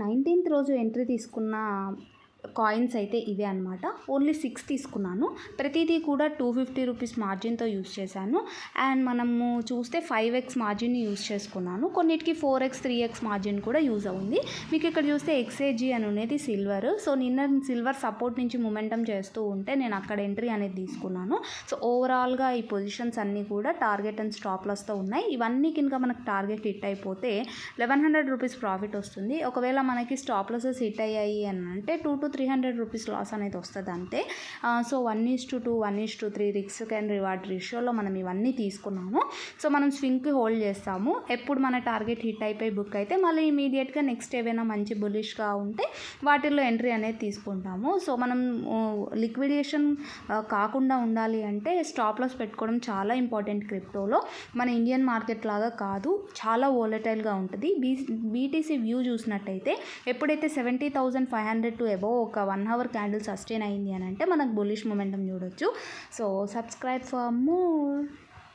19th రోజు entry తీసుకున్న coins అయితే ఇవే అనమాట. ఓన్లీ 6 తీసుకున్నాను. ప్రతిదీ కూడా 250 రూపీస్ మార్జిన్తో యూస్ చేశాను. అండ్ మనము చూస్తే 5x మార్జిన్ యూస్ చేసుకున్నాను. కొన్నిటికి 4x 3x మార్జిన్ కూడా యూజ్ అవుంది. మీకు ఇక్కడ చూస్తే XAG అని ఉన్నది సిల్వర్. సో నిన్న సిల్వర్ సపోర్ట్ నుంచి మొమెంటం చేస్తూ ఉంటే నేను అక్కడ ఎంట్రీ అనేది తీసుకున్నాను. సో ఓవరాల్గా ఈ పొజిషన్స్ అన్నీ కూడా టార్గెట్ అండ్ స్టాప్ లాస్తో ఉన్నాయి. ఇవన్నీ కనుక మనకు టార్గెట్ హిట్ అయిపోతే 1100 రూపీస్ ప్రాఫిట్ వస్తుంది. ఒకవేళ మనకి స్టాప్ లాసెస్ హిట్ అయ్యాయి అని అంటే 200 to 300 రూపీస్ లాస్ అనేది వస్తుంది అంతే. సో 1:2 1:3 రిస్క్ అండ్ రివార్డ్ రేషియోలో మనం ఇవన్నీ తీసుకున్నాము. సో మనం స్వింగ్కి హోల్డ్ చేస్తాము. ఎప్పుడు మన టార్గెట్ హిట్ అయిపోయి బుక్ అయితే మళ్ళీ ఇమీడియట్గా నెక్స్ట్ ఏవైనా మంచి బులిష్గా ఉంటే వాటిల్లో ఎంట్రీ అనేది తీసుకుంటాము. సో మనం లిక్విడేషన్ కాకుండా ఉండాలి అంటే స్టాప్ లాస్ పెట్టుకోవడం చాలా ఇంపార్టెంట్. క్రిప్టోలో మన ఇండియన్ మార్కెట్ లాగా కాదు, చాలా వోలటైల్గా ఉంటుంది. బీటీసీ వ్యూ చూసినట్టయితే ఎప్పుడైతే 70,500 టు అబోవ్ ఒక 1 అవర్ క్యాండిల్ సస్టైన్ అయింది అని అంటే మనకు బులిష్ మొమెంటం చూడొచ్చు. So subscribe for more.